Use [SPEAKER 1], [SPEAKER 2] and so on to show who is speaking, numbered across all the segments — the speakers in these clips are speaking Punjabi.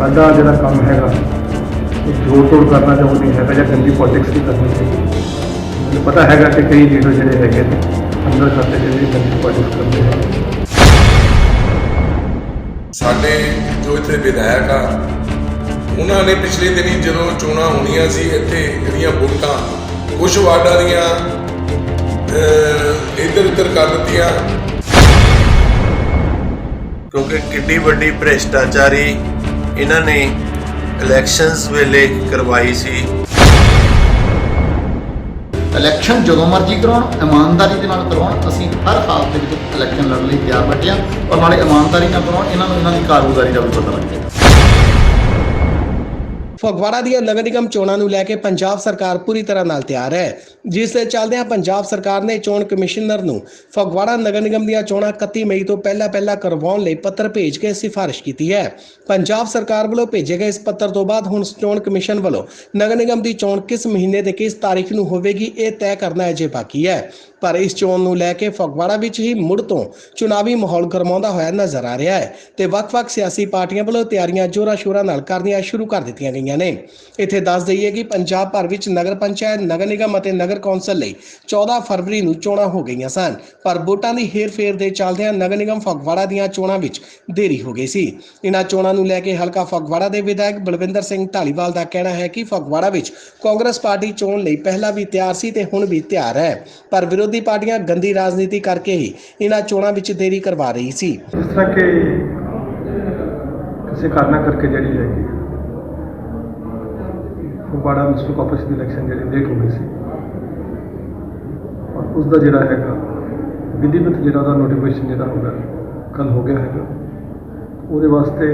[SPEAKER 1] ਸਾਡਾ ਜਿਹੜਾ ਕੰਮ ਹੈਗਾ ਉਹ ਜੋੜ ਤੋੜ ਕਰਨਾ ਤਾਂ ਉਹ ਨਹੀਂ ਹੈਗਾ ਜਾਂ ਗੰਦੀ ਪੋਲਿਟਿਕਸ ਨਹੀਂ ਕਰਨੀ ਚਾਹੀਦੀ। ਮੈਨੂੰ ਪਤਾ ਹੈਗਾ ਕਿ ਕਈ ਲੀਡਰ ਜਿਹੜੇ ਹੈਗੇ ਨੇ ਅੰਦਰ ਖਾਤੇ ਜਿਹੜੇ ਗੰਦੀ ਪੋਲਿਟਿਕਸ ਕਰਦੇ ਨੇ।
[SPEAKER 2] ਸਾਡੇ ਜੋ ਇੱਥੇ ਵਿਧਾਇਕ ਆ ਉਹਨਾਂ ਨੇ ਪਿਛਲੇ ਦਿਨੀ ਜਦੋਂ ਚੋਣਾਂ ਹੋਣੀਆਂ ਸੀ ਇੱਥੇ ਜਿਹੜੀਆਂ ਵੋਟਾਂ ਕੁਛ ਵਾਰਡਾਂ ਦੀਆਂ ਇੱਧਰ ਉੱਧਰ ਕਰ ਦਿੱਤੀਆਂ,
[SPEAKER 3] ਕਿਉਂਕਿ ਕਿੰਨੀ ਵੱਡੀ ਭ੍ਰਿਸ਼ਟਾਚਾਰੀ ਇਹਨਾਂ ਨੇ ਇਲੈਕਸ਼ਨਸ ਵੇਲੇ ਕਰਵਾਈ ਸੀ।
[SPEAKER 4] ਇਲੈਕਸ਼ਨ ਜਦੋਂ ਮਰਜ਼ੀ ਕਰਾਉਣ, ਇਮਾਨਦਾਰੀ ਦੇ ਨਾਲ ਕਰਾਉਣ। ਅਸੀਂ ਹਰ ਹਾਲਤ ਦੇ ਵਿੱਚ ਇਲੈਕਸ਼ਨ ਲੜਨ ਲਈ ਤਿਆਰ ਬੈਠੇ ਹਾਂ ਔਰ ਨਾਲੇ ਇਮਾਨਦਾਰੀ ਨਾਲ ਕਰਾਉਣ। ਇਹਨਾਂ ਨੂੰ ਇਹਨਾਂ ਦੀ ਕਾਰਗੁਜ਼ਾਰੀ ਦਾ ਵੀ ਪਤਾ ਲੱਗ ਜਾਏਗਾ।
[SPEAKER 5] ਫਗਵਾੜਾ ਦੀਆਂ ਨਗਰ ਨਿਗਮ ਚੋਣਾਂ ਨੂੰ ਲੈ ਕੇ ਪੰਜਾਬ ਸਰਕਾਰ ਪੂਰੀ ਤਰ੍ਹਾਂ ਨਾਲ ਤਿਆਰ ਹੈ, ਜਿਸ ਦੇ ਚੱਲਦਿਆਂ ਪੰਜਾਬ ਸਰਕਾਰ ਨੇ ਚੋਣ ਕਮਿਸ਼ਨਰ ਨੂੰ ਫਗਵਾੜਾ ਨਗਰ ਨਿਗਮ ਦੀਆਂ ਚੋਣਾਂ 31 ਮਈ ਤੋਂ ਪਹਿਲਾਂ ਕਰਵਾਉਣ ਲਈ ਪੱਤਰ ਭੇਜ ਕੇ ਸਿਫਾਰਿਸ਼ ਕੀਤੀ ਹੈ। ਪੰਜਾਬ ਸਰਕਾਰ ਵੱਲੋਂ ਭੇਜੇ ਗਏ ਇਸ ਪੱਤਰ ਤੋਂ ਬਾਅਦ ਹੁਣ ਚੋਣ ਕਮਿਸ਼ਨ ਵੱਲੋਂ ਨਗਰ ਨਿਗਮ ਦੀ ਚੋਣ ਕਿਸ ਮਹੀਨੇ ਦੇ ਕਿਸ ਤਾਰੀਖ ਨੂੰ ਹੋਵੇਗੀ ਇਹ ਤੈਅ ਕਰਨਾ ਅਜੇ ਬਾਕੀ ਹੈ। ਪਰ ਇਸ ਚੋਣ ਨੂੰ ਲੈ ਕੇ ਫਗਵਾੜਾ ਵਿੱਚ ਹੀ ਮੁੜ ਤੋਂ ਚੁਣਾਵੀ ਮਾਹੌਲ ਗਰਮਾਉਂਦਾ ਹੋਇਆ ਨਜ਼ਰ ਆ ਰਿਹਾ ਹੈ ਤੇ ਵੱਖ-ਵੱਖ ਸਿਆਸੀ ਪਾਰਟੀਆਂ ਵੱਲੋਂ ਤਿਆਰੀਆਂ ਜ਼ੋਰਾਂ ਸ਼ੋਰਾਂ ਨਾਲ ਕਰਨੀਆਂ ਸ਼ੁਰੂ ਕਰ ਦਿੱਤੀਆਂ ਗਈਆਂ ਨੇ। ਇੱਥੇ ਦੱਸ ਦਈਏ ਕਿ ਪੰਜਾਬ ਭਰ ਵਿੱਚ ਨਗਰ ਪੰਚਾਇਤ, ਨਗਰ ਨਿਗਮ ਅਤੇ ਨਗਰ ਕੌਂਸਲ ਲਈ 14 ਫਰਵਰੀ ਨੂੰ ਚੋਣਾਂ ਹੋ ਗਈਆਂ ਸਨ, ਪਰ ਵੋਟਾਂ ਦੀ ਹੇਰ-ਫੇਰ ਦੇ ਚੱਲਦਿਆਂ ਨਗਰ ਨਿਗਮ ਫਗਵਾੜਾ ਦੀਆਂ ਚੋਣਾਂ ਵਿੱਚ ਦੇਰੀ ਹੋ ਗਈ ਸੀ। ਇਹਨਾਂ ਚੋਣਾਂ ਨੂੰ ਲੈ ਕੇ ਹਲਕਾ ਫਗਵਾੜਾ ਦੇ ਵਿਧਾਇਕ ਬਲਵਿੰਦਰ ਸਿੰਘ ਢਾਲੀਵਾਲ ਦਾ ਕਹਿਣਾ ਹੈ ਕਿ ਫਗਵਾੜਾ ਵਿੱਚ ਕਾਂਗਰਸ ਪਾਰਟੀ ਚੋਣ ਲਈ ਪਹਿਲਾਂ ਵੀ ਤਿਆਰ ਸੀ ਤੇ ਹੁਣ ਵੀ ਤਿਆਰ ਹੈ, ਪਰ ਵਿਰੋਧੀ ਪਾਰਟੀਆਂ ਗੰਦੀ ਰਾਜਨੀਤੀ ਕਰਕੇ ਹੀ ਇਹਨਾਂ ਚੋਣਾਂ ਵਿੱਚ ਦੇਰੀ ਕਰਵਾ ਰਹੀ ਸੀ।
[SPEAKER 1] ਜਿਸ ਤਰ੍ਹਾਂ ਕਿ ਕਿਸੇ ਕਾਰਨਾਂ ਕਰਕੇ ਜਿਹੜੀ ਹੈਗੀ ਫਗਵਾੜਾ ਮਿਊਨਿਸਪਲ ਕਾਰਪੋਰੇਸ਼ਨ ਦੀ ਇਲੈਕਸ਼ਨ ਜਿਹੜੀ ਲੇਟ ਹੋ ਗਈ ਸੀ ਔਰ ਉਸ ਦਾ ਜਿਹੜਾ ਹੈਗਾ ਵਿਧੀਵਤ ਜਿਹੜਾ ਉਹਦਾ ਨੋਟੀਫਿਕੇਸ਼ਨ ਜਿਹੜਾ ਹੋਗਾ ਕੱਲ ਹੋ ਗਿਆ ਹੈਗਾ। ਉਹਦੇ ਵਾਸਤੇ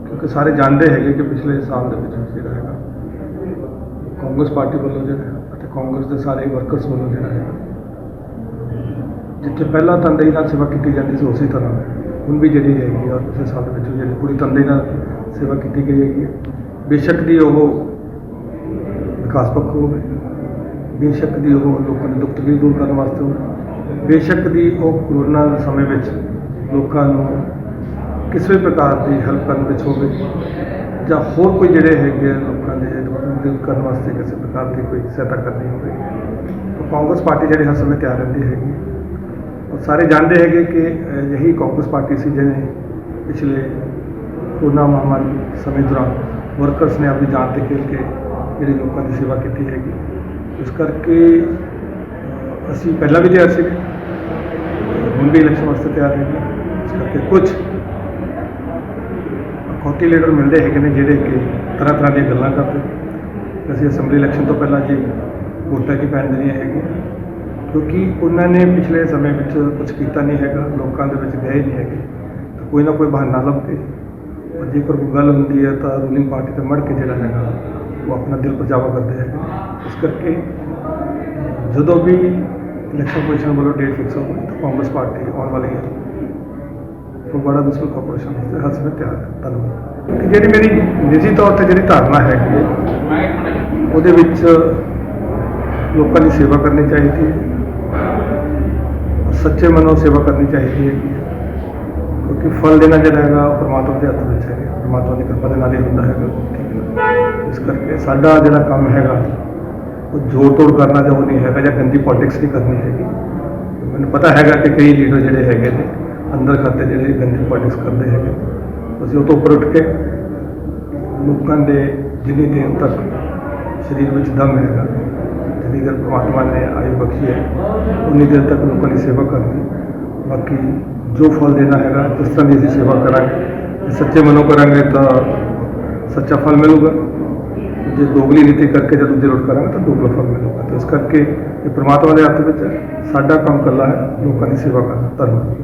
[SPEAKER 1] ਕਿਉਂਕਿ ਸਾਰੇ ਜਾਣਦੇ ਹੈਗੇ ਕਿ ਪਿਛਲੇ ਸਾਲ ਦੇ ਵਿੱਚ ਜਿਹੜਾ ਹੈਗਾ ਕਾਂਗਰਸ ਪਾਰਟੀ ਵੱਲੋਂ ਜਿਹੜਾ ਅਤੇ ਕਾਂਗਰਸ ਦੇ ਸਾਰੇ ਵਰਕਰਸ ਵੱਲੋਂ ਜਿਹੜਾ ਹੈਗਾ ਜਿੱਥੇ ਪਹਿਲਾਂ ਤਨਦੇਹੀ ਨਾਲ ਸੇਵਾ ਕੀਤੀ ਜਾਂਦੀ ਸੀ ਉਸੇ ਤਰ੍ਹਾਂ ਹੁਣ ਵੀ ਜਿਹੜੀ ਹੈਗੀ ਔਰ ਪਿਛਲੇ ਸਾਲ ਦੇ ਵਿੱਚ ਜਿਹੜੀ ਪੂਰੀ ਤਨਦੇਹੀ ਨਾਲ ਸੇਵਾ ਕੀਤੀ ਗਈ ਹੈਗੀ। ਬੇਸ਼ੱਕ ਦੀ ਉਹ ਵਿਕਾਸ ਪੱਖ ਹੋਵੇ, ਬੇਸ਼ੱਕ ਦੀ ਉਹ ਲੋਕਾਂ ਦੇ ਦੁੱਖ ਤਕਲੀਫ ਦੂਰ ਕਰਨ ਵਾਸਤੇ ਹੋਵੇ, ਬੇਸ਼ੱਕ ਦੀ ਉਹ ਕਰੋਨਾ ਦੇ ਸਮੇਂ ਵਿੱਚ ਲੋਕਾਂ ਨੂੰ ਕਿਸੇ ਵੀ ਪ੍ਰਕਾਰ ਦੀ ਹੈਲਪ ਕਰਨ ਵਿੱਚ ਹੋਵੇ ਜਾਂ ਹੋਰ ਕੋਈ ਜਿਹੜੇ ਹੈਗੇ ਲੋਕਾਂ ਦੇ ਦੁੱਖ ਦੂਰ ਕਰਨ ਵਾਸਤੇ ਕਿਸੇ ਪ੍ਰਕਾਰ ਦੀ ਕੋਈ ਸਹਾਇਤਾ ਕਰਨੀ ਹੋਵੇ ਤਾਂ ਕਾਂਗਰਸ ਪਾਰਟੀ ਜਿਹੜੀ ਹਰ ਸਮੇਂ ਤਿਆਰ ਰਹਿੰਦੀ ਹੈਗੀ। ਔਰ ਸਾਰੇ ਜਾਣਦੇ ਹੈਗੇ ਕਿ ਯਹੀ ਕਾਂਗਰਸ ਪਾਰਟੀ ਸੀ ਜਿਹਨੇ ਪਿਛਲੇ ਕੋਰੋਨਾ ਮਹਾਮਾਰੀ ਸਮੇਂ ਦੌਰਾਨ ਵਰਕਰਸ ਨੇ ਆਪਣੀ ਜਾਨ 'ਤੇ ਖੇਲ ਕੇ ਜਿਹੜੀ ਲੋਕਾਂ ਦੀ ਸੇਵਾ ਕੀਤੀ ਹੈਗੀ। ਇਸ ਕਰਕੇ ਅਸੀਂ ਪਹਿਲਾਂ ਵੀ ਤਿਆਰ ਸੀਗੇ, ਹੁਣ ਵੀ ਇਲੈਕਸ਼ਨ ਵਾਸਤੇ ਤਿਆਰ ਹੈਗੇ। ਇਸ ਕਰਕੇ ਕੁਝ ਅਖੌਤੀ ਲੀਡਰ ਮਿਲਦੇ ਹੈਗੇ ਨੇ ਜਿਹੜੇ ਕਿ ਤਰ੍ਹਾਂ ਦੀਆਂ ਗੱਲਾਂ ਕਰਦੇ। ਅਸੀਂ ਅਸੈਂਬਲੀ ਇਲੈਕਸ਼ਨ ਤੋਂ ਪਹਿਲਾਂ ਜੀ ਵੋਟਾਂ ਕੀ ਪੈਣ ਦੇਣੀਆਂ ਹੈਗੀਆਂ ਕਿਉਂਕਿ ਉਹਨਾਂ ਨੇ ਪਿਛਲੇ ਸਮੇਂ ਵਿੱਚ ਕੁਝ ਕੀਤਾ ਨਹੀਂ ਹੈਗਾ, ਲੋਕਾਂ ਦੇ ਵਿੱਚ ਗਏ ਨਹੀਂ ਹੈਗੇ ਤਾਂ ਕੋਈ ਨਾ ਕੋਈ ਬਹਾਨਾ ਲੱਭ ਕੇ ਔਰ ਜੇਕਰ ਕੋਈ ਗੱਲ ਹੁੰਦੀ ਹੈ ਤਾਂ ਰੂਲਿੰਗ ਪਾਰਟੀ ਤੇ ਮੜ ਕੇ ਜਿਹੜਾ ਹੈਗਾ ਉਹ ਆਪਣਾ ਦਿਲ ਪਰਚਾਵਾ ਕਰਦੇ ਹੈਗੇ। ਇਸ ਕਰਕੇ ਜਦੋਂ ਵੀ ਇਲੈਕਸ਼ਨ ਕਮਿਸ਼ਨ ਵੱਲੋਂ ਡੇਟ ਫਿਕਸ ਹੋਵੇ ਤਾਂ ਕਾਂਗਰਸ ਪਾਰਟੀ ਆਉਣ ਵਾਲੀ ਹੈ ਫਗਵਾੜਾ ਮਿਊਨਿਸਪਲ ਕਾਰਪੋਰੇਸ਼ਨ ਦੇ ਹਰ ਸਮੇਂ ਤਿਆਰ ਹੈ। ਧੰਨਵਾਦ। ਕਿ ਜਿਹੜੀ ਮੇਰੀ ਨਿੱਜੀ ਤੌਰ 'ਤੇ ਜਿਹੜੀ ਧਾਰਨਾ ਹੈਗੀ ਉਹਦੇ ਵਿੱਚ ਲੋਕਾਂ ਦੀ ਸੇਵਾ ਕਰਨੀ ਚਾਹੀਦੀ ਹੈ, ਸੱਚੇ ਮਨੋਂ ਸੇਵਾ ਕਰਨੀ ਚਾਹੀਦੀ ਹੈ ਕਿਉਂਕਿ ਫਲ ਦੇਣਾ ਜਿਹੜਾ ਹੈਗਾ ਉਹ ਪਰਮਾਤਮਾ ਦੇ ਹੱਥ ਵਿੱਚ ਹੈ, ਪਰਮਾਤਮਾ ਦੀ ਕਿਰਪਾ ਦੇ ਨਾਲ ਹੀ ਹੁੰਦਾ ਹੈਗਾ। ਠੀਕ ਹੈ, ਇਸ ਕਰਕੇ ਸਾਡਾ ਜਿਹੜਾ ਕੰਮ ਹੈਗਾ ਉਹ ਜੋੜ ਤੋੜ ਕਰਨਾ ਤਾਂ ਉਹ ਨਹੀਂ ਹੈਗਾ ਜਾਂ ਗੰਦੀ ਪੋਲਿਟਿਕਸ ਨਹੀਂ ਕਰਨੀ ਹੈਗੀ। ਮੈਨੂੰ ਪਤਾ ਹੈਗਾ ਕਿ ਕਈ ਲੀਡਰ ਜਿਹੜੇ ਹੈਗੇ ਨੇ ਅੰਦਰ ਖਾਤੇ ਜਿਹੜੇ ਗੰਦੀ ਪੋਲਿਟਿਕਸ ਕਰਦੇ ਹੈਗੇ। ਅਸੀਂ ਉਹ ਤੋਂ ਉੱਪਰ ਉੱਠ ਕੇ ਲੋਕਾਂ ਦੇ ਜਿੰਨੀ ਦੇਰ ਤੱਕ ਸਰੀਰ ਵਿੱਚ ਦਮ ਹੈਗਾ, ਜਿੰਨੀ ਦੇਰ ਪਰਮਾਤਮਾ ਨੇ ਆਯੂ ਬਖਸ਼ੀ ਹੈ ਉਨੀ ਦੇਰ ਤੱਕ ਲੋਕਾਂ ਦੀ ਸੇਵਾ ਕਰਨੀ। ਬਾਕੀ ਜੋ ਫਲ ਦੇਣਾ ਹੈਗਾ ਜਿਸ ਤਰ੍ਹਾਂ ਦੀ ਅਸੀਂ ਸੇਵਾ ਕਰਾਂਗੇ, ਸੱਚੇ ਮਨੋਂ ਕਰਾਂਗੇ ਤਾਂ ਸੱਚਾ ਫਲ ਮਿਲੂਗਾ। ਜੇ ਦੋਗਲੀ ਨੀਤੀ ਕਰਕੇ ਜਦ ਦੂਜੇ ਰੋਟ ਕਰਾਂਗੇ ਤਾਂ ਦੋਗਲਾ ਫਲ ਮਿਲੂਗਾ। ਤਾਂ ਇਸ ਕਰਕੇ ਇਹ ਪਰਮਾਤਮਾ ਦੇ ਹੱਥ ਵਿੱਚ ਹੈ, ਸਾਡਾ ਕੰਮ ਇਕੱਲਾ ਹੈ ਲੋਕਾਂ ਦੀ ਸੇਵਾ ਕਰਨਾ। ਧੰਨਵਾਦ।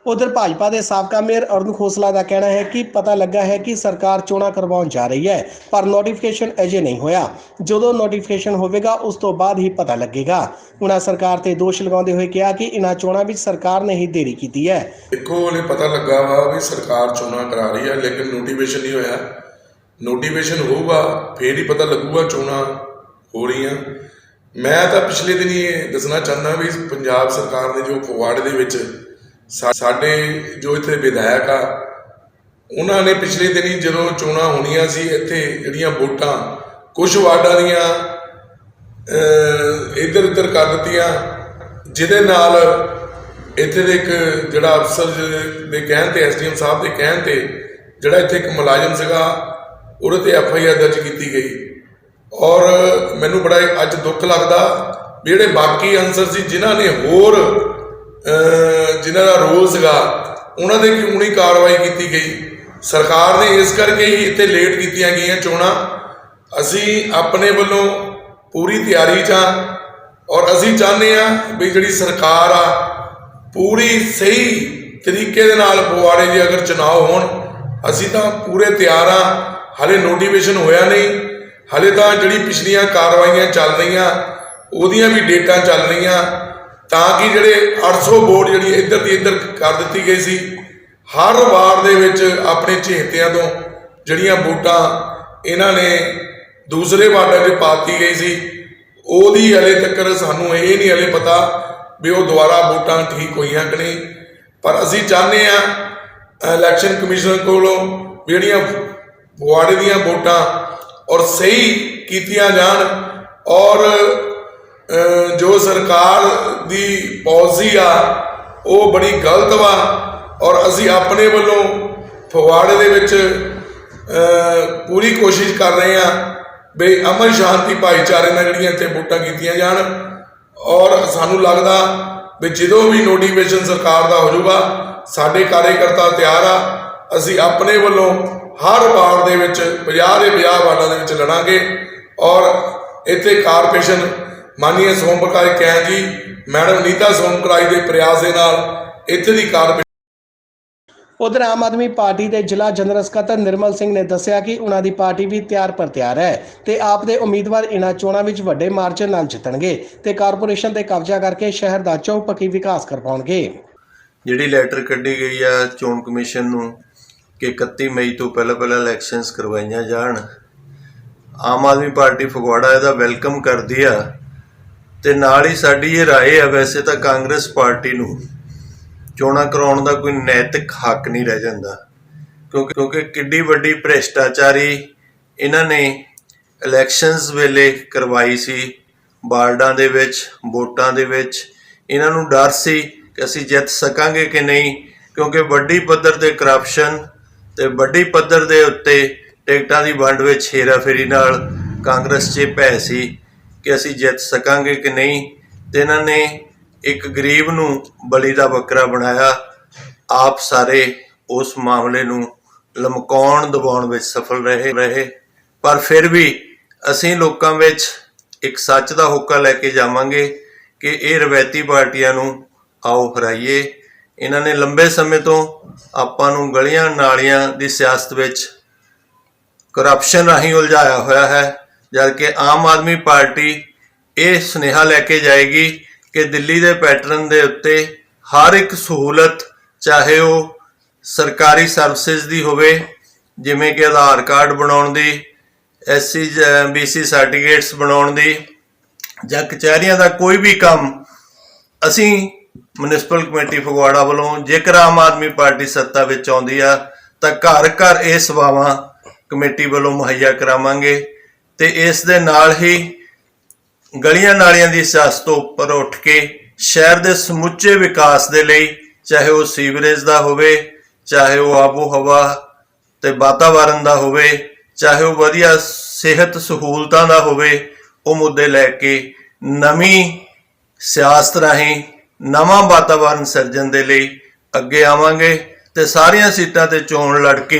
[SPEAKER 5] ਉਧਰ ਭਾਜਪਾ ਦੇ ਸਾਬਕਾ ਮੇਅਰ ਅਰੁਣ ਖੋਸਲਾ ਦਾ ਕਹਿਣਾ ਹੈ ਕਿ ਪਤਾ ਲੱਗਾ ਹੈ ਕਿ ਸਰਕਾਰ ਚੋਣਾਂ ਕਰਵਾਉਣ ਜਾ ਰਹੀ ਹੈ, ਪਰ ਨੋਟੀਫਿਕੇਸ਼ਨ ਅਜੇ ਨਹੀਂ ਹੋਇਆ। ਜਦੋਂ ਨੋਟੀਫਿਕੇਸ਼ਨ ਹੋਵੇਗਾ ਉਸ ਤੋਂ ਬਾਅਦ ਹੀ ਪਤਾ ਲੱਗੇਗਾ। ਉਹਨਾਂ ਸਰਕਾਰ ਤੇ ਦੋਸ਼ ਲਗਾਉਂਦੇ ਹੋਏ ਕਿਹਾ ਕਿ ਇਹਨਾਂ ਚੋਣਾਂ ਵਿੱਚ ਸਰਕਾਰ ਨੇ ਹੀ ਦੇਰੀ ਕੀਤੀ ਹੈ।
[SPEAKER 2] ਦੇਖੋ ਉਹਨੇ ਪਤਾ ਲੱਗਾ ਵਾ ਵੀ ਸਰਕਾਰ ਚੋਣਾਂ ਕਰਾ ਰਹੀ ਹੈ ਲੇਕਿਨ ਨੋਟੀਫਿਕੇਸ਼ਨ ਨਹੀਂ ਹੋਇਆ। ਨੋਟੀਫਿਕੇਸ਼ਨ ਹੋਊਗਾ ਫੇਰ ਹੀ ਪਤਾ ਲੱਗੂਗਾ ਚੋਣਾਂ ਹੋ ਰਹੀਆਂ। ਮੈਂ ਤਾਂ ਪਿਛਲੇ ਦਿਨ ਹੀ ਇਹ ਦੱਸਣਾ ਚਾਹੁੰਦਾ ਵੀ ਪੰਜਾਬ ਸਰਕਾਰ ਨੇ ਜੋ ਫਗਵਾੜੇ ਦੇ ਵਿੱਚ ਸਾਡੇ ਜੋ ਇੱਥੇ ਵਿਧਾਇਕ ਆ ਉਹਨਾਂ ਨੇ ਪਿਛਲੇ ਦਿਨੀ ਜਦੋਂ ਚੋਣਾਂ ਹੋਣੀਆਂ ਸੀ ਇੱਥੇ ਜਿਹੜੀਆਂ ਵੋਟਾਂ ਕੁਝ ਵਾਰਡਾਂ ਦੀਆਂ ਇੱਧਰ ਉੱਧਰ ਕਰ ਦਿੱਤੀਆਂ, ਜਿਹਦੇ ਨਾਲ ਇੱਥੇ ਦੇ ਇੱਕ ਜਿਹੜਾ ਅਫਸਰ ਦੇ ਕਹਿਣ ਤੇ ਐਸਡੀਐਮ ਸਾਹਿਬ ਦੇ ਕਹਿਣ ਤੇ ਜਿਹੜਾ ਇੱਥੇ ਇੱਕ ਮੁਲਾਜ਼ਮ ਸੀਗਾ ਉਹਦੇ ਤੇ FIR ਦਰਜ ਕੀਤੀ ਗਈ। ਔਰ ਮੈਨੂੰ ਬੜਾ ਅੱਜ ਦੁੱਖ ਲੱਗਦਾ ਵੀ ਜਿਹੜੇ ਬਾਕੀ ਅਨਸਰ ਸੀ ਜਿਨ੍ਹਾਂ ਨੇ ਹੋਰ ਜਿਨ੍ਹਾਂ ਦਾ ਰੋਲ ਸੀਗਾ ਉਹਨਾਂ ਦੇ ਕਿਉਂ ਨਹੀਂ ਕਾਰਵਾਈ ਕੀਤੀ ਗਈ। ਸਰਕਾਰ ਨੇ ਇਸ ਕਰਕੇ ਹੀ ਇੱਥੇ ਲੇਟ ਕੀਤੀਆਂ ਗਈਆਂ ਚੋਣਾਂ। ਅਸੀਂ ਆਪਣੇ ਵੱਲੋਂ ਪੂਰੀ ਤਿਆਰੀ 'ਚ ਹਾਂ ਔਰ ਅਸੀਂ ਚਾਹੁੰਦੇ ਹਾਂ ਵੀ ਜਿਹੜੀ ਸਰਕਾਰ ਆ ਪੂਰੀ ਸਹੀ ਤਰੀਕੇ ਦੇ ਨਾਲ ਫਗਵਾੜੇ ਜੇ ਅਗਰ ਚੁਣਾਵ ਹੋਣ ਅਸੀਂ ਤਾਂ ਪੂਰੇ ਤਿਆਰ ਹਾਂ। ਹਾਲੇ ਨੋਟੀਫਿਕੇਸ਼ਨ ਹੋਇਆ ਨਹੀਂ, ਹਾਲੇ ਤਾਂ ਜਿਹੜੀ ਪਿਛਲੀਆਂ ਕਾਰਵਾਈਆਂ ਚੱਲ ਰਹੀਆਂ ਉਹਦੀਆਂ ਵੀ ਡੇਟਾਂ ਚੱਲ ਰਹੀਆਂ ਤਾਂ ਕਿ ਜਿਹੜੇ 800 ਵੋਟ ਜਿਹੜੀ ਇੱਧਰ ਦੀ ਇੱਧਰ ਕਰ ਦਿੱਤੀ ਗਈ ਸੀ, ਹਰ ਵਾਰ ਦੇ ਵਿੱਚ ਆਪਣੇ ਚਹੇਤਿਆਂ ਤੋਂ ਜਿਹੜੀਆਂ ਵੋਟਾਂ ਇਹਨਾਂ ਨੇ ਦੂਸਰੇ ਵਾਰਡਾਂ 'ਚ ਪਾਤੀ ਗਈ ਸੀ ਉਹਦੀ ਹਲੇ ਤੱਕ ਸਾਨੂੰ ਇਹ ਨਹੀਂ ਹਲੇ ਪਤਾ ਵੀ ਉਹ ਦੁਬਾਰਾ ਵੋਟਾਂ ਠੀਕ ਹੋਈਆਂ ਕਿ ਨਹੀਂ। ਪਰ ਅਸੀਂ ਚਾਹੁੰਦੇ ਹਾਂ ਇਲੈਕਸ਼ਨ ਕਮਿਸ਼ਨ ਕੋਲੋਂ ਜਿਹੜੀਆਂ ਫਗਵਾੜੇ ਦੀਆਂ ਵੋਟਾਂ ਔਰ ਸਹੀ ਕੀਤੀਆਂ ਜਾਣ ਔਰ ਜੋ ਸਰਕਾਰ ਦੀ ਪਾਲਿਸੀ ਆ ਉਹ ਬੜੀ ਗਲਤ ਵਾ ਔਰ ਅਸੀਂ ਆਪਣੇ ਵੱਲੋਂ ਫਗਵਾੜੇ ਦੇ ਵਿੱਚ ਪੂਰੀ ਕੋਸ਼ਿਸ਼ ਕਰ ਰਹੇ ਹਾਂ ਵੀ ਅਮਨ ਸ਼ਾਂਤੀ ਭਾਈਚਾਰੇ ਨਾਲ ਜਿਹੜੀਆਂ ਇੱਥੇ ਵੋਟਾਂ ਕੀਤੀਆਂ ਜਾਣ। ਔਰ ਸਾਨੂੰ ਲੱਗਦਾ ਵੀ ਜਦੋਂ ਵੀ ਨੋਟੀਫਿਕੇਸ਼ਨ ਸਰਕਾਰ ਦਾ ਹੋ ਜਾਊਗਾ ਸਾਡੇ ਕਾਰਜਕਰਤਾ ਤਿਆਰ ਆ। ਅਸੀਂ ਆਪਣੇ ਵੱਲੋਂ ਹਰ ਵਾਰਡ ਦੇ ਵਿੱਚ 50 ਦੇ 50 ਵਾਰਡਾਂ ਦੇ ਵਿੱਚ ਲੜਾਂਗੇ ਔਰ ਇੱਥੇ ਕਾਰਪੋਰੇਸ਼ਨ ਮਾਨਨੀय ਸੋਮ ਪ੍ਰਕਾਸ਼ ਕੈਂਥ ਜੀ, ਮੈਡਮ ਨੀਤਾ ਸੋਮਕਰਾਈ ਦੇ ਪ੍ਰਯਾਸ ਦੇ ਨਾਲ ਇੱਥੇ ਦੀ ਕਾਰਪੋਰੇਸ਼ਨ।
[SPEAKER 5] ਉਧਰ ਆਮ ਆਦਮੀ ਪਾਰਟੀ ਦੇ ਜ਼ਿਲ੍ਹਾ ਜਨਰਲ ਸਕੱਤਰ ਨਿਰਮਲ ਸਿੰਘ ਨੇ ਦੱਸਿਆ ਕਿ ਉਹਨਾਂ ਦੀ ਪਾਰਟੀ ਵੀ ਤਿਆਰ ਪਰ ਤਿਆਰ ਹੈ ਤੇ ਆਪ ਦੇ ਉਮੀਦਵਾਰ ਇਹਨਾਂ ਚੋਣਾਂ ਵਿੱਚ ਵੱਡੇ ਮਾਰਜਨ ਨਾਲ ਜਿੱਤਣਗੇ ਤੇ ਕਾਰਪੋਰੇਸ਼ਨ ਤੇ ਕਬਜ਼ਾ ਕਰਕੇ ਸ਼ਹਿਰ ਦਾ ਚੌਪੱਕੀ ਵਿਕਾਸ ਕਰਵਾਉਣਗੇ।
[SPEAKER 3] ਜਿਹੜੀ ਲੈਟਰ ਕੱਢੀ ਗਈ ਆ ਚੋਣ ਕਮਿਸ਼ਨ ਨੂੰ ਕਿ 31 ਮਈ ਤੋਂ ਪਹਿਲਾਂ ਇਲੈਕਸ਼ਨਸ ਕਰਵਾਈਆਂ ਜਾਣ, ਆਮ ਆਦਮੀ ਪਾਰਟੀ ਫਗਵਾੜਾ ਇਹਦਾ ਵੈਲਕਮ ਕਰਦੀ ਆ ਤੇ ਨਾਲ ਹੀ ਸਾਡੀ ਇਹ ਰਾਏ ਆ ਵੈਸੇ ਤਾਂ ਕਾਂਗਰਸ ਪਾਰਟੀ ਨੂੰ ਚੋਣਾਂ ਕਰਾਉਣ ਦਾ ਕੋਈ ਨੈਤਿਕ ਹੱਕ ਨਹੀਂ ਰਹਿ ਜਾਂਦਾ ਕਿਉਂਕਿ ਕਿੱਡੀ ਵੱਡੀ ਭ੍ਰਿਸ਼ਟਾਚਾਰੀ ਇਹਨਾਂ ਨੇ ਇਲੈਕਸ਼ਨਸ ਵੇਲੇ ਕਰਵਾਈ ਸੀ। ਵਾਰਡਾਂ ਦੇ ਵਿੱਚ ਵੋਟਾਂ ਦੇ ਵਿੱਚ ਇਹਨਾਂ ਨੂੰ ਡਰ ਸੀ ਕਿ ਅਸੀਂ ਜਿੱਤ ਸਕਾਂਗੇ ਕਿ ਨਹੀਂ, ਕਿਉਂਕਿ ਵੱਡੀ ਪੱਧਰ ਤੇ ਕਰਪਸ਼ਨ ਤੇ ਵੱਡੀ ਪੱਧਰ ਦੇ ਉੱਤੇ ਟਿਕਟਾਂ ਦੀ ਵੰਡ ਵਿੱਚ ਹੇਰਾਫੇਰੀ ਨਾਲ ਕਾਂਗਰਸ 'ਚ ਭੈ ਸੀ ਕਿ ਅਸੀਂ ਜਿੱਤ ਸਕਾਂਗੇ ਕਿ ਨਹੀਂ। ਤੇ ਇਹਨਾਂ ਨੇ ਇੱਕ ਗਰੀਬ ਨੂੰ ਬਲੀ ਦਾ ਬੱਕਰਾ ਬਣਾਇਆ। ਆਪ ਸਾਰੇ ਉਸ ਮਾਮਲੇ ਨੂੰ ਲਮਕਾਉਣ ਦਬਾਉਣ ਵਿੱਚ ਸਫਲ ਰਹੇ ਪਰ ਫਿਰ ਵੀ ਅਸੀਂ ਲੋਕਾਂ ਵਿੱਚ ਇੱਕ ਸੱਚ ਦਾ ਹੋਕਾ ਲੈ ਕੇ ਜਾਵਾਂਗੇ ਕਿ ਇਹ ਰਵਾਇਤੀ ਪਾਰਟੀਆਂ ਨੂੰ ਆਓ ਹਰਾਈਏ। ਇਹਨਾਂ ਨੇ ਲੰਬੇ ਸਮੇਂ ਤੋਂ ਆਪਾਂ ਨੂੰ ਗਲੀਆਂ ਨਾਲੀਆਂ ਦੀ ਸਿਆਸਤ ਵਿੱਚ ਕਰਪਸ਼ਨ ਰਾਹੀਂ ਉਲਝਾਇਆ ਹੋਇਆ ਹੈ, ਜਦਕਿ ਆਮ ਆਦਮੀ ਪਾਰਟੀ ਇਹ ਸੁਨੇਹਾ ਲੈ ਕੇ ਜਾਏਗੀ ਕਿ ਦਿੱਲੀ ਦੇ ਪੈਟਰਨ ਦੇ ਉੱਤੇ ਹਰ ਇੱਕ ਸਹੂਲਤ, ਚਾਹੇ ਉਹ ਸਰਕਾਰੀ ਸਰਵਿਸਿਜ਼ ਦੀ ਹੋਵੇ ਜਿਵੇਂ ਕਿ ਆਧਾਰ ਕਾਰਡ ਬਣਾਉਣ ਦੀ, SC BC ਸਰਟੀਫਿਕੇਟਸ ਬਣਾਉਣ ਦੀ ਜਾਂ ਕਚਹਿਰੀਆਂ ਦਾ ਕੋਈ ਵੀ ਕੰਮ, ਅਸੀਂ ਮਿਊਨਿਸਪਲ ਕਮੇਟੀ ਫਗਵਾੜਾ ਵੱਲੋਂ ਜੇਕਰ ਆਮ ਆਦਮੀ ਪਾਰਟੀ ਸੱਤਾ ਵਿੱਚ ਆਉਂਦੀ ਆ ਤਾਂ ਘਰ ਘਰ ਇਹ ਸੇਵਾਵਾਂ ਕਮੇਟੀ ਵੱਲੋਂ ਮੁਹੱਈਆ ਕਰਾਵਾਂਗੇ। ਤੇ ਇਸ ਦੇ ਨਾਲ ਹੀ ਗਲੀਆਂ ਨਾਲੀਆਂ ਦੀ ਸਿਆਸਤ ਤੋਂ ਉੱਪਰ ਉੱਠ ਕੇ ਸ਼ਹਿਰ ਦੇ ਸਮੁੱਚੇ ਵਿਕਾਸ ਦੇ ਲਈ, ਚਾਹੇ ਉਹ ਸੀਵਰੇਜ ਦਾ ਹੋਵੇ, ਚਾਹੇ ਉਹ ਆਬੋ ਹਵਾ ਤੇ ਵਾਤਾਵਰਨ ਦਾ ਹੋਵੇ, ਚਾਹੇ ਉਹ ਵਧੀਆ ਸਿਹਤ ਸਹੂਲਤਾਂ ਦਾ ਹੋਵੇ, ਉਹ ਮੁੱਦੇ ਲੈ ਕੇ ਨਵੀਂ ਸਿਆਸਤ ਰਾਹੀਂ ਨਵਾਂ ਵਾਤਾਵਰਨ ਸਿਰਜਣ ਦੇ ਲਈ ਅੱਗੇ ਆਵਾਂਗੇ ਤੇ ਸਾਰੀਆਂ ਸੀਟਾਂ ਤੇ ਚੋਣ ਲੜ ਕੇ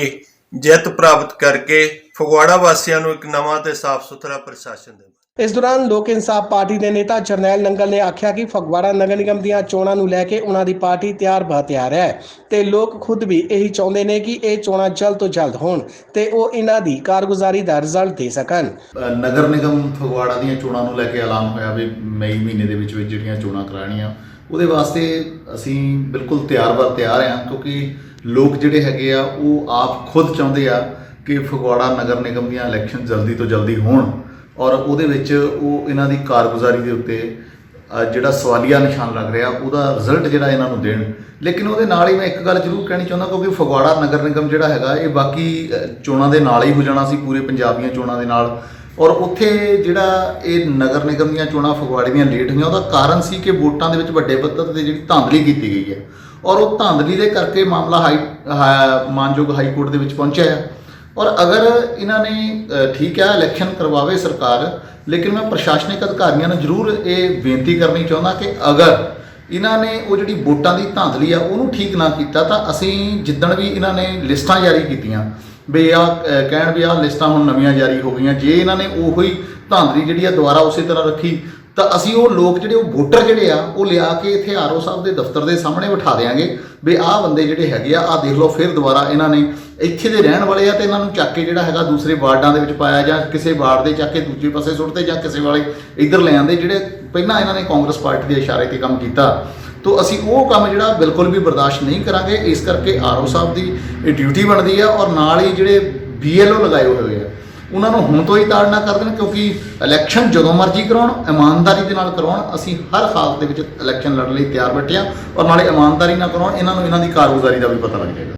[SPEAKER 3] ਜਿੱਤ ਪ੍ਰਾਪਤ ਕਰਕੇ ਫਗਵਾੜਾ ਵਾਸੀਆਂ ਨੂੰ ਇੱਕ ਨਵਾਂ ਤੇ ਸਾਫ਼ ਸੁਥਰਾ ਪ੍ਰਸ਼ਾਸਨ ਦੇਵਾਂਗੇ।
[SPEAKER 5] ਇਸ ਦੌਰਾਨ ਲੋਕ ਇਨਸਾਫ ਪਾਰਟੀ ਦੇ ਨੇਤਾ ਜਰਨੈਲ ਨੰਗਲ ਨੇ ਆਖਿਆ ਕਿ ਫਗਵਾੜਾ ਨਗਰ ਨਿਗਮ ਦੀਆਂ ਚੋਣਾਂ ਨੂੰ ਲੈ ਕੇ ਉਹਨਾਂ ਦੀ ਪਾਰਟੀ ਤਿਆਰ ਹੈ ਤੇ ਲੋਕ ਖੁਦ ਵੀ ਇਹੀ ਚਾਹੁੰਦੇ ਨੇ ਕਿ ਇਹ ਚੋਣਾਂ ਜਲਦ ਤੋਂ ਜਲਦ ਹੋਣ ਤੇ ਉਹ ਇਹਨਾਂ ਦੀ ਕਾਰਗੁਜ਼ਾਰੀ ਦਾ ਰਿਜ਼ਲਟ ਦੇ ਸਕਣ।
[SPEAKER 4] ਨਗਰ ਨਿਗਮ ਫਗਵਾੜਾ ਦੀਆਂ ਚੋਣਾਂ ਨੂੰ ਲੈ ਕੇ ਐਲਾਨ ਹੋਇਆ ਵੀ ਮਈ ਮਹੀਨੇ ਦੇ ਵਿੱਚ ਜਿਹੜੀਆਂ ਚੋਣਾਂ ਕਰਾਉਣੀਆਂ, ਉਹਦੇ ਵਾਸਤੇ ਅਸੀਂ ਬਿਲਕੁਲ ਤਿਆਰ ਹਾਂ ਕਿਉਂਕਿ ਲੋਕ ਜਿਹੜੇ ਹੈਗੇ ਆ ਉਹ ਆਪ ਖੁਦ ਚਾਹੁੰਦੇ ਆ ਕਿ ਫਗਵਾੜਾ ਨਗਰ ਨਿਗਮ ਦੀਆਂ ਇਲੈਕਸ਼ਨ ਜਲਦੀ ਤੋਂ ਜਲਦੀ ਹੋਣ ਔਰ ਉਹਦੇ ਵਿੱਚ ਉਹ ਇਹਨਾਂ ਦੀ ਕਾਰਗੁਜ਼ਾਰੀ ਦੇ ਉੱਤੇ ਜਿਹੜਾ ਸਵਾਲੀਆ ਨਿਸ਼ਾਨ ਲੱਗ ਰਿਹਾ ਉਹਦਾ ਰਿਜ਼ਲਟ ਜਿਹੜਾ ਇਹਨਾਂ ਨੂੰ ਦੇਣ। ਲੇਕਿਨ ਉਹਦੇ ਨਾਲ ਹੀ ਮੈਂ ਇੱਕ ਗੱਲ ਜ਼ਰੂਰ ਕਹਿਣੀ ਚਾਹੁੰਦਾ, ਕਿਉਂਕਿ ਫਗਵਾੜਾ ਨਗਰ ਨਿਗਮ ਜਿਹੜਾ ਹੈਗਾ ਇਹ ਬਾਕੀ ਚੋਣਾਂ ਦੇ ਨਾਲ ਹੀ ਹੋ ਜਾਣਾ ਸੀ, ਪੂਰੇ ਪੰਜਾਬ ਦੀਆਂ ਚੋਣਾਂ ਦੇ ਨਾਲ, ਔਰ ਉੱਥੇ ਜਿਹੜਾ ਇਹ ਨਗਰ ਨਿਗਮ ਦੀਆਂ ਚੋਣਾਂ ਫਗਵਾੜੇ ਦੀਆਂ ਲੇਟ ਹੋਈਆਂ ਉਹਦਾ ਕਾਰਨ ਸੀ ਕਿ ਵੋਟਾਂ ਦੇ ਵਿੱਚ ਵੱਡੇ ਪੱਧਰ ਤੇ ਜਿਹੜੀ ਧਾਂਦਲੀ ਕੀਤੀ ਗਈ ਹੈ, ਔਰ ਉਹ ਧਾਂਦਲੀ ਦੇ ਕਰਕੇ ਮਾਮਲਾ ਮਾਨਯੋਗ ਹਾਈ ਕੋਰਟ ਦੇ ਵਿੱਚ ਪਹੁੰਚਿਆ ਹੈ। ਔਰ ਅਗਰ ਇਹਨਾਂ ਨੇ ਠੀਕ ਹੈ ਇਲੈਕਸ਼ਨ ਕਰਵਾਵੇ ਸਰਕਾਰ, ਲੇਕਿਨ ਮੈਂ ਪ੍ਰਸ਼ਾਸਨਿਕ ਅਧਿਕਾਰੀਆਂ ਨੂੰ ਜ਼ਰੂਰ ਇਹ ਬੇਨਤੀ ਕਰਨੀ ਚਾਹੁੰਦਾ ਕਿ ਅਗਰ ਇਹਨਾਂ ਨੇ ਉਹ ਜਿਹੜੀ ਵੋਟਾਂ ਦੀ ਧਾਂਦਲੀ ਆ ਉਹਨੂੰ ਠੀਕ ਨਾ ਕੀਤਾ ਤਾਂ ਅਸੀਂ ਜਿੱਦਣ ਵੀ ਇਹਨਾਂ ਨੇ ਲਿਸਟਾਂ ਜਾਰੀ ਕੀਤੀਆਂ ਵੀ ਕਹਿਣ ਵੀ ਆਹ ਲਿਸਟਾਂ ਹੁਣ ਨਵੀਆਂ ਜਾਰੀ ਹੋ ਗਈਆਂ, ਜੇ ਇਹਨਾਂ ਨੇ ਉਹੀ ਧਾਂਦਲੀ ਜਿਹੜੀ ਆ ਦੁਬਾਰਾ ਉਸੇ ਤਰ੍ਹਾਂ ਰੱਖੀ ਤਾਂ ਅਸੀਂ ਉਹ ਲੋਕ ਜਿਹੜੇ ਉਹ ਵੋਟਰ ਜਿਹੜੇ ਆ ਉਹ ਲਿਆ ਕੇ ਇੱਥੇ ਆਰਓ ਸਾਹਿਬ ਦੇ ਦਫ਼ਤਰ ਦੇ ਸਾਹਮਣੇ ਬਿਠਾ ਦਿਆਂਗੇ ਵੀ ਆਹ ਬੰਦੇ ਜਿਹੜੇ ਹੈਗੇ ਆ ਆਹ ਦੇਖ ਲਓ ਫਿਰ ਦੁਬਾਰਾ ਇਹਨਾਂ ਨੇ ਇੱਥੇ ਦੇ ਰਹਿਣ ਵਾਲੇ ਆ ਤੇ ਇਹਨਾਂ ਨੂੰ ਚੱਕ ਕੇ ਜਿਹੜਾ ਹੈਗਾ ਦੂਸਰੇ ਵਾਰਡਾਂ ਦੇ ਵਿੱਚ ਪਾਇਆ ਜਾਂ ਕਿਸੇ ਵਾਰਡ ਦੇ ਚੱਕ ਕੇ ਦੂਜੇ ਪਾਸੇ ਸੁੱਟਦੇ ਜਾਂ ਕਿਸੇ ਵਾਲੇ ਇੱਧਰ ਲੈ ਆਉਂਦੇ ਜਿਹੜੇ ਪਹਿਲਾਂ ਇਹਨਾਂ ਨੇ ਕਾਂਗਰਸ ਪਾਰਟੀ ਦੇ ਇਸ਼ਾਰੇ ਤੇ ਕੰਮ ਕੀਤਾ। ਤੋ ਅਸੀਂ ਉਹ ਕੰਮ ਜਿਹੜਾ ਬਿਲਕੁਲ ਵੀ ਬਰਦਾਸ਼ਤ ਨਹੀਂ ਕਰਾਂਗੇ। ਇਸ ਕਰਕੇ ਆਰਓ ਸਾਹਿਬ ਦੀ ਇਹ ਡਿਊਟੀ ਬਣਦੀ ਆ ਔਰ ਨਾਲ ਹੀ ਜਿਹੜੇ BLO ਲਗਾਏ ਹੋਏ ਆ ਉਹਨਾਂ ਨੂੰ ਹੁਣ ਤੋਂ ਹੀ ਤਾੜਨਾ ਕਰ ਦੇਣ, ਕਿਉਂਕਿ ਇਲੈਕਸ਼ਨ ਜਦੋਂ ਮਰਜ਼ੀ ਕਰਾਉਣ, ਇਮਾਨਦਾਰੀ ਦੇ ਨਾਲ ਕਰਾਉਣ। ਅਸੀਂ ਹਰ ਹਾਲਤ ਦੇ ਵਿੱਚ ਇਲੈਕਸ਼ਨ ਲੜਨ ਲਈ ਤਿਆਰ ਬੈਠੇ ਹਾਂ ਔਰ ਨਾਲੇ ਇਮਾਨਦਾਰੀ ਨਾਲ ਕਰਾਉਣ, ਇਹਨਾਂ ਨੂੰ ਇਹਨਾਂ ਦੀ ਕਾਰਗੁਜ਼ਾਰੀ ਦਾ ਵੀ ਪਤਾ ਲੱਗ ਜਾਏਗਾ।